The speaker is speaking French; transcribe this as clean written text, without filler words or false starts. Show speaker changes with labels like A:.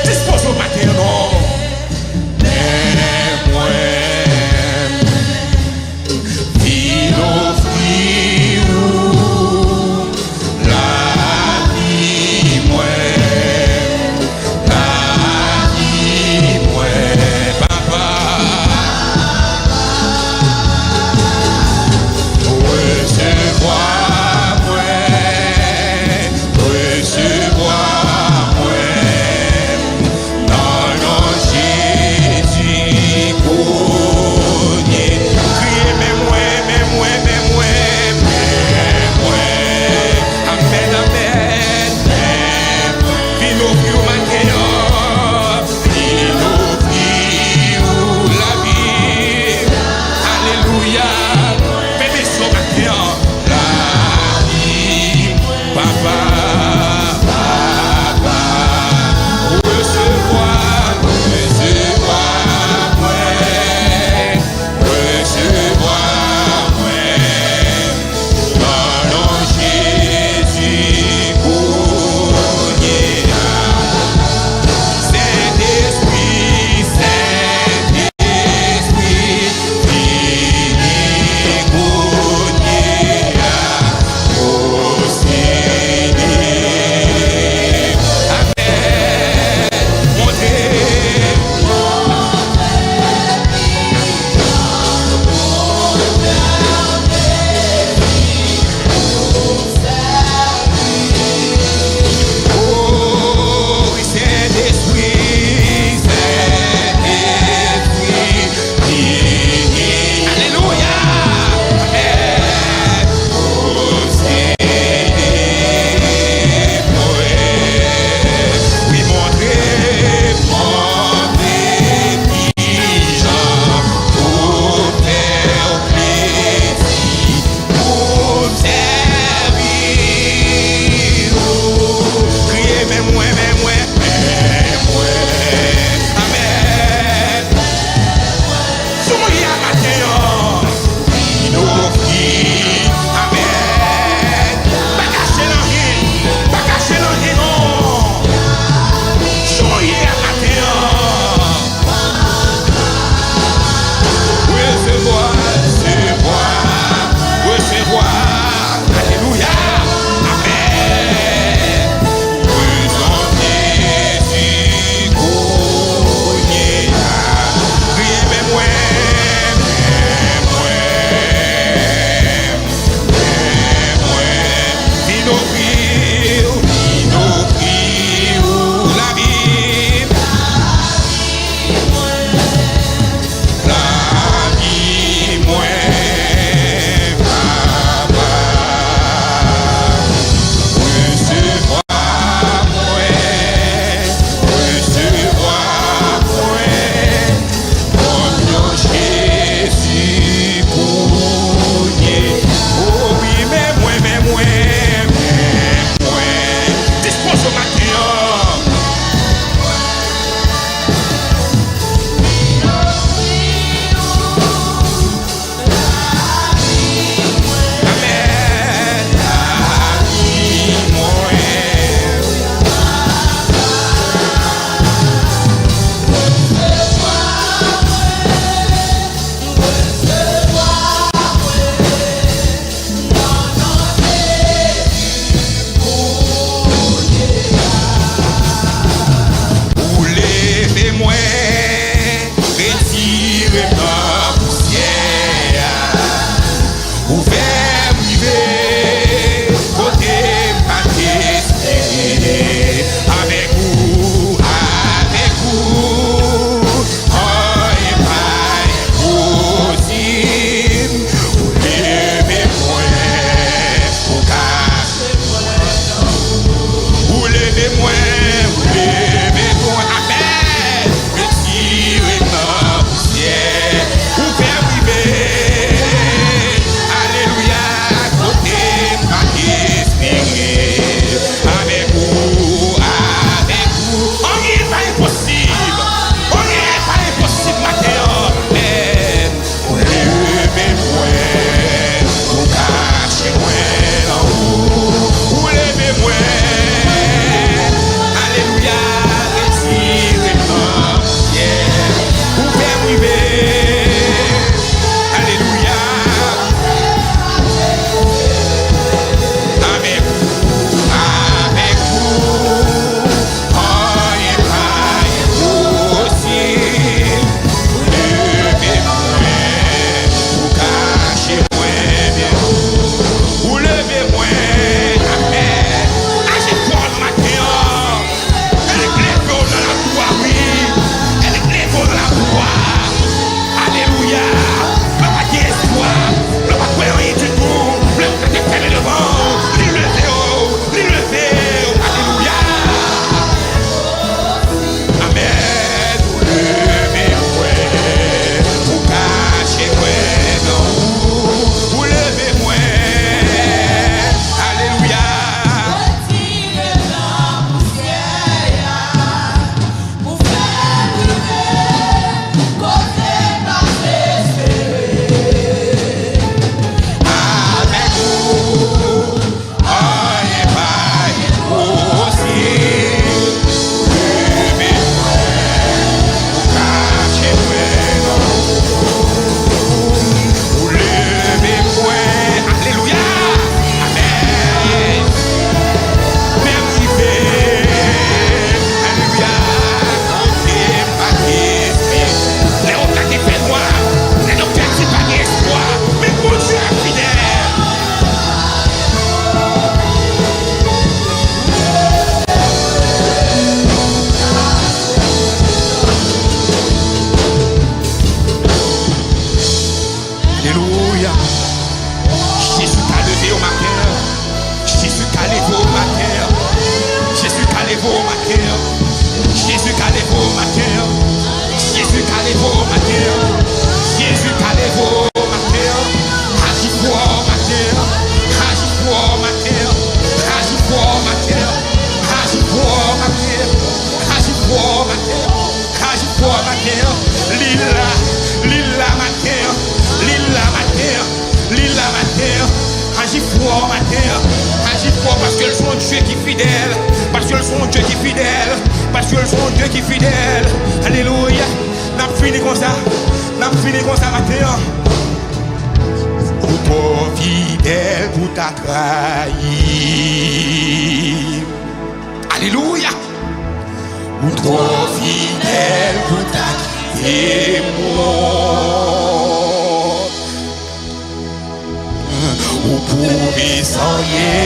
A: Dispose au matin, non. Il offrit la vie, papa. Recevoir, vos matin. Jésus qui vos matin. Jésus qui vos matin. Jésus qui vos matin. Agis pour matin. Agis pour matin. Agis pour matin. Agis pour matin. Agis pour matin. Agis pour matin. Lila, lila matin. Lila matin. Lila matin. Agis pour matin. Agis pour parce que le son Dieu qui est fidèle. Parce que le son Dieu qui est fidèle. Parce que le son Dieu qui est fidèle. Alléluia. N'a fini comme ça. N'a fini comme ça matin. Ou trop fidèle pour ta trahi. Alléluia. Ou trop fidèle pour ta témoin. Ou pour sans rien.